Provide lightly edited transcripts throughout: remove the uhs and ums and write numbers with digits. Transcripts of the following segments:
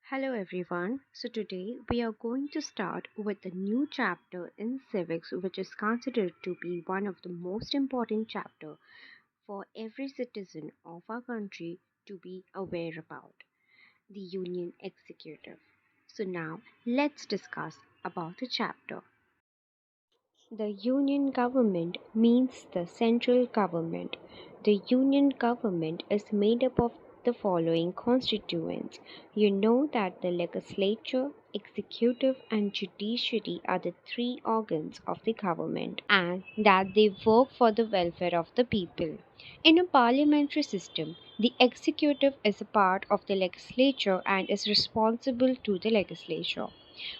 Hello everyone. So today we are going to start with a new chapter in civics which is considered to be one of the most important chapter for every citizen of our country to be aware about, the Union Executive. So now let's discuss about the chapter. The Union government means the central government. The Union government is made up of the following constituents. You know that the legislature, executive, and judiciary are the three organs of the government and that they work for the welfare of the people. In a parliamentary system, the executive is a part of the legislature and is responsible to the legislature.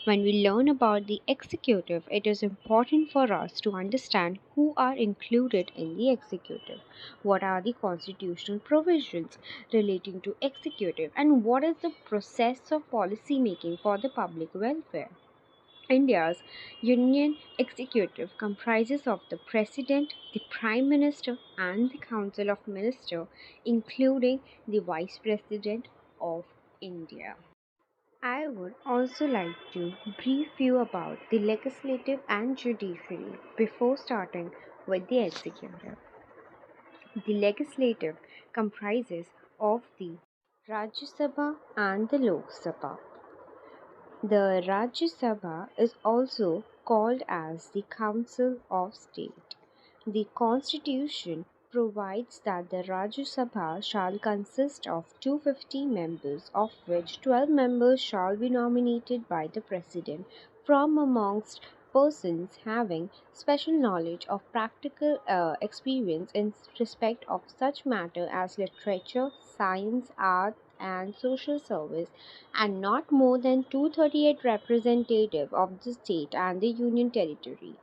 When we learn about the executive, it is important for us to understand who are included in the executive, what are the constitutional provisions relating to executive, and what is the process of policy making for the public welfare. India's Union Executive comprises of the President, the Prime Minister, and the Council of Ministers, including the Vice President of India. I would also like to brief you about the legislative and judiciary before starting with the executive. The legislative comprises of the Rajya Sabha and the Lok Sabha. The Rajya Sabha is also called as the Council of State. The Constitution provides that the Rajya Sabha shall consist of 250 members, of which 12 members shall be nominated by the President from amongst persons having special knowledge of practical experience in respect of such matter as literature, science, art, and social service, and not more than 238 representatives of the state and the union territory.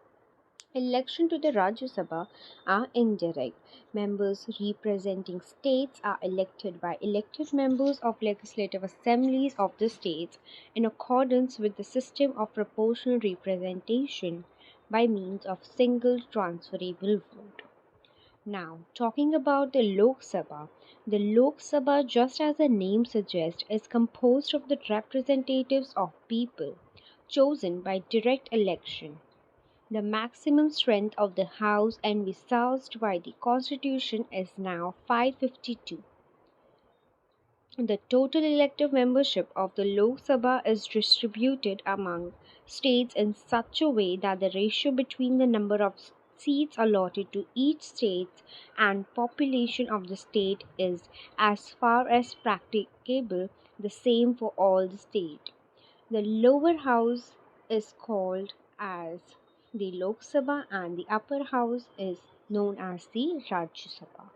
Election to the Rajya Sabha are indirect. Members representing states are elected by elected members of legislative assemblies of the states in accordance with the system of proportional representation by means of single transferable vote. Now, talking about the Lok Sabha, the Lok Sabha, just as the name suggests, is composed of the representatives of people chosen by direct election. The maximum strength of the House envisaged by the Constitution is now 552. The total elective membership of the Lok Sabha is distributed among states in such a way that the ratio between the number of seats allotted to each state and population of the state is, as far as practicable, the same for all the state. The lower house is called as the Lok Sabha and the upper house is known as the Rajya Sabha.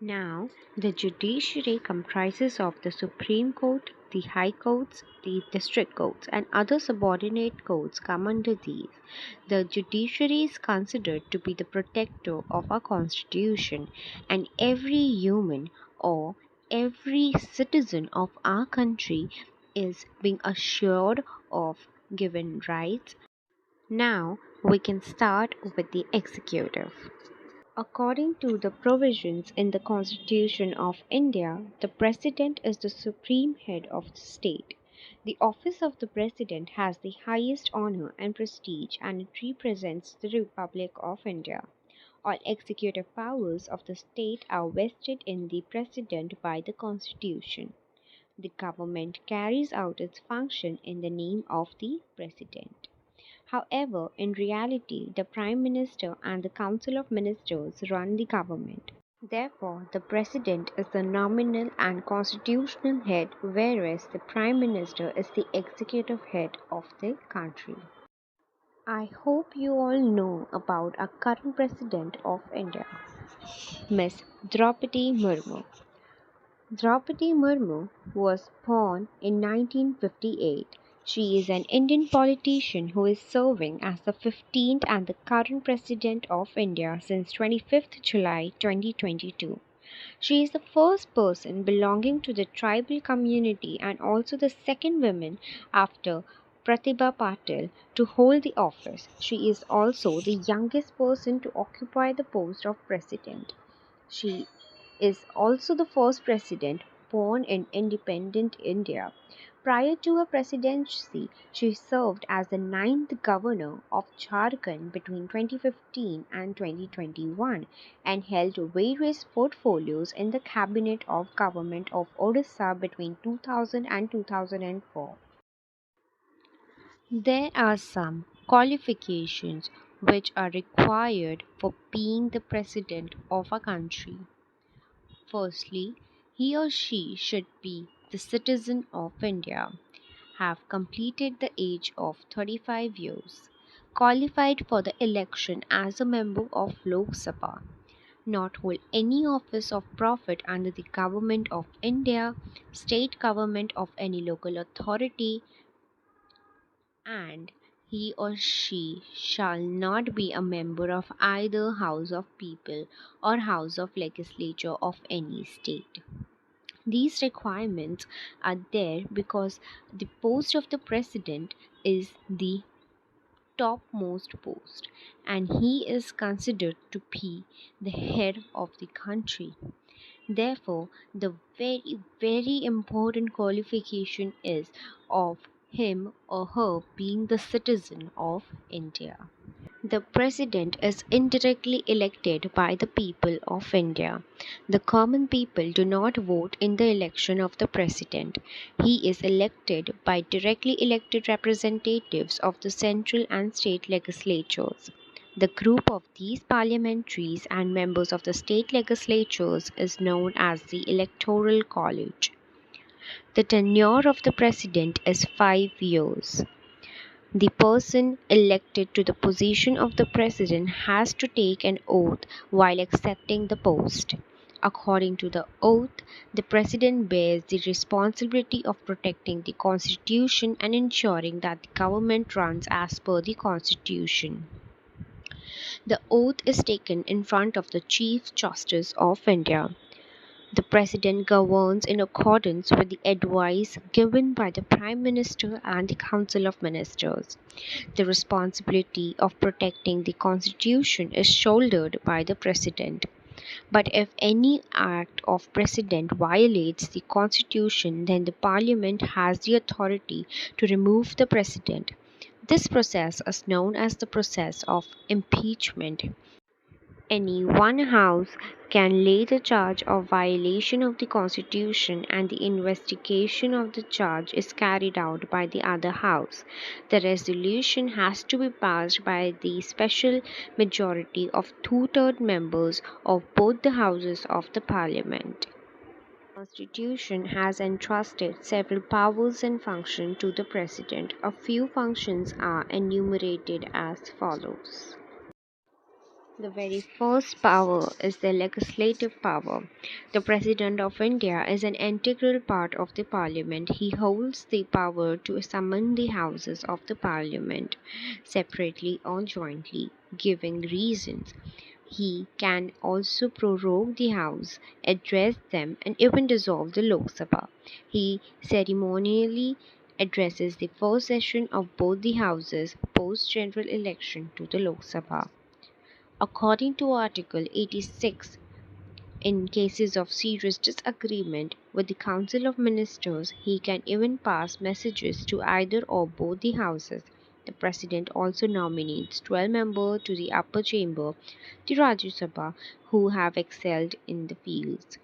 Now, the judiciary comprises of the Supreme Court, the High Courts, the District Courts, and other subordinate courts come under these. The judiciary is considered to be the protector of our Constitution, and every human or every citizen of our country is being assured of given rights. Now, we can start with the executive. According to the provisions in the Constitution of India, the President is the supreme head of the state. The office of the President has the highest honor and prestige and it represents the Republic of India. All executive powers of the state are vested in the President by the Constitution. The government carries out its function in the name of the President. However, in reality, the Prime Minister and the Council of Ministers run the government. Therefore, the President is the nominal and constitutional head, whereas the Prime Minister is the executive head of the country. I hope you all know about our current President of India, Miss Draupadi Murmu. Draupadi Murmu was born in 1958. She is an Indian politician who is serving as the 15th and the current President of India since 25th July 2022. She is the first person belonging to the tribal community and also the second woman after Pratibha Patil to hold the office. She is also the youngest person to occupy the post of president. She is also the first president born in independent India. Prior to her presidency, she served as the ninth governor of Jharkhand between 2015 and 2021 and held various portfolios in the cabinet of government of Odisha between 2000 and 2004. There are some qualifications which are required for being the president of a country. Firstly, he or she should be the citizen of India, have completed the age of 35 years, qualified for the election as a member of Lok Sabha, not hold any office of profit under the government of India, state government of any local authority, and he or she shall not be a member of either House of People or House of Legislature of any state. These requirements are there because the post of the president is the topmost post and he is considered to be the head of the country. Therefore, the very important qualification is of him or her being the citizen of India. The president is indirectly elected by the people of India. The common people do not vote in the election of the president. He is elected by directly elected representatives of the central and state legislatures. The group of these parliamentaries and members of the state legislatures is known as the Electoral College. The tenure of the president is 5 years. The person elected to the position of the president has to take an oath while accepting the post. According to the oath, the president bears the responsibility of protecting the constitution and ensuring that the government runs as per the constitution. The oath is taken in front of the Chief Justice of India. The President governs in accordance with the advice given by the Prime Minister and the Council of Ministers. The responsibility of protecting the Constitution is shouldered by the President. But if any act of President violates the Constitution, then the Parliament has the authority to remove the President. This process is known as the process of impeachment. Any one house can lay the charge of violation of the Constitution and the investigation of the charge is carried out by the other house. The resolution has to be passed by the special majority of two-thirds members of both the houses of the Parliament. The Constitution has entrusted several powers and functions to the President. A few functions are enumerated as follows. The very first power is the legislative power. The President of India is an integral part of the Parliament. He holds the power to summon the Houses of the Parliament separately or jointly, giving reasons. He can also prorogue the House, address them, and even dissolve the Lok Sabha. He ceremonially addresses the first session of both the Houses post general election to the Lok Sabha. According to Article 86, in cases of serious disagreement with the Council of Ministers, he can even pass messages to either or both the houses. The President also nominates 12 members to the upper chamber, the Rajya Sabha, who have excelled in the fields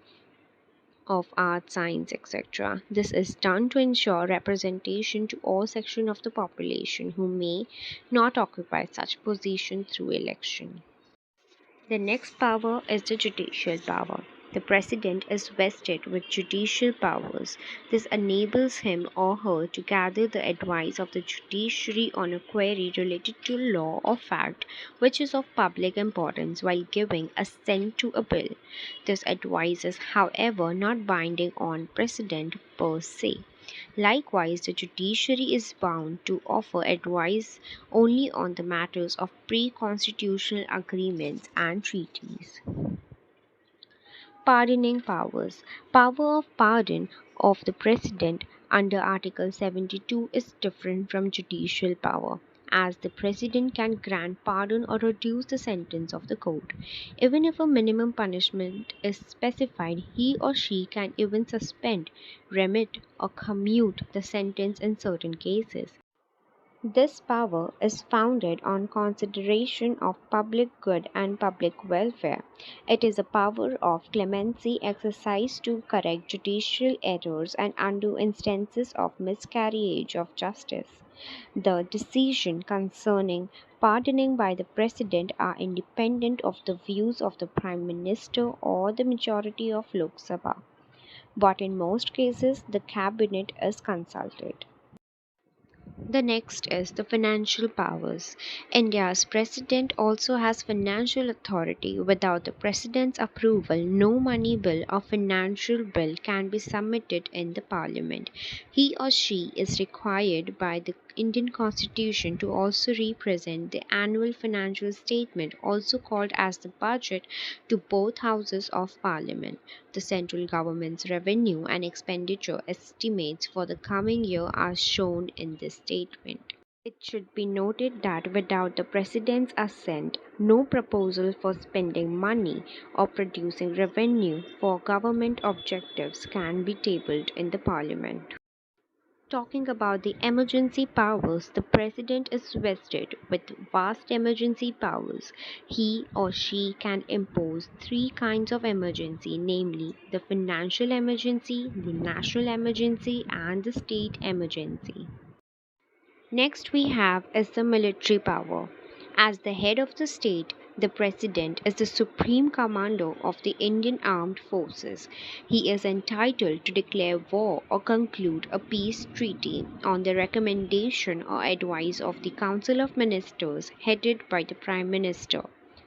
of art, science, etc. This is done to ensure representation to all sections of the population who may not occupy such position through election. The next power is the judicial power. The president is vested with judicial powers. This enables him or her to gather the advice of the judiciary on a query related to law or fact which is of public importance while giving assent to a bill. This advice is, however, not binding on president per se. Likewise, the judiciary is bound to offer advice only on the matters of pre-constitutional agreements and treaties. Pardoning powers. Power of pardon of the President under Article 72 is different from judicial power. as the president can grant pardon or reduce the sentence of the court. Even if a minimum punishment is specified, he or she can even suspend, remit, or commute the sentence in certain cases. This power is founded on consideration of public good and public welfare. It is a power of clemency exercised to correct judicial errors and undo instances of miscarriage of justice. The decision concerning pardoning by the president are independent of the views of the prime minister or the majority of Lok Sabha, but in most cases the cabinet is consulted. The next is the financial powers. India's president also has financial authority. Without the president's approval, no money bill or financial bill can be submitted in the parliament. He or she is required by the Indian Constitution to also represent the annual financial statement, also called as the budget, to both houses of parliament. The central government's revenue and expenditure estimates for the coming year are shown in this statement. It should be noted that without the President's assent, no proposal for spending money or producing revenue for government objectives can be tabled in the Parliament. Talking about the emergency powers, the president is vested with vast emergency powers. He or she can impose three kinds of emergency, namely the financial emergency, the national emergency, and the state emergency. Next, we have is the military power. As the head of the state, the president is the supreme commander of the Indian armed forces. He is entitled to declare war or conclude a peace treaty on the recommendation or advice of the Council of Ministers headed by the Prime Minister.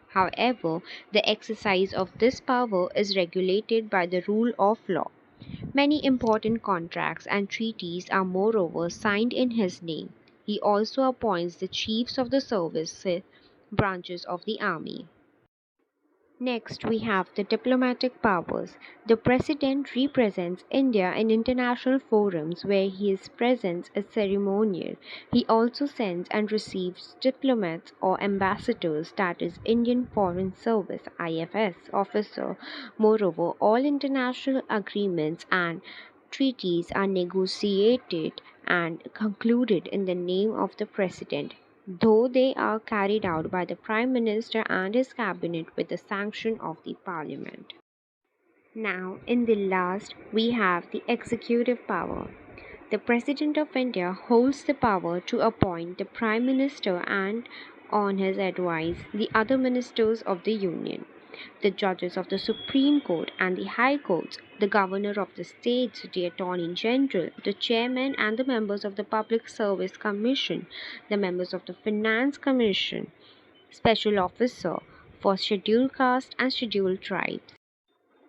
However, the exercise of this power is regulated by the rule of law. Many important contracts and treaties are moreover signed in his name. He also appoints the chiefs of the service branches of the army. Next, we have the diplomatic powers. The president represents India in international forums where his presence is ceremonial. He also sends and receives diplomats or ambassadors, that is, Indian Foreign Service (IFS) officer. Moreover, all international agreements and treaties are negotiated and concluded in the name of the president, though they are carried out by the Prime Minister and his cabinet with the sanction of the Parliament. Now, in the last, we have the executive power. The President of India holds the power to appoint the Prime Minister and, on his advice, the other ministers of the Union, the judges of the Supreme Court and the High Courts, the governor of the states, the attorney general, the chairman and the members of the Public Service Commission, the members of the Finance Commission, special officer for scheduled caste and scheduled tribes,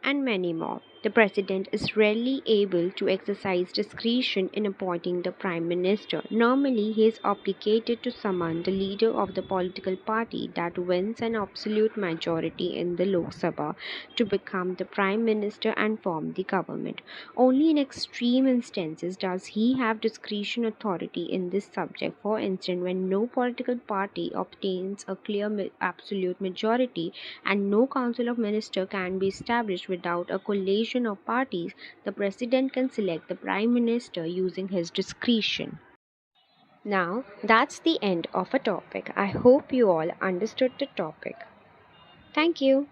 and many more. The president is rarely able to exercise discretion in appointing the prime minister. Normally, he is obligated to summon the leader of the political party that wins an absolute majority in the Lok Sabha to become the prime minister and form the government. Only in extreme instances does he have discretion authority in this subject. For instance, when no political party obtains a clear absolute majority and no council of ministers can be established without a coalition of parties, the president can select the prime minister using his discretion. Now, that's the end of a topic. I hope you all understood the topic. Thank you.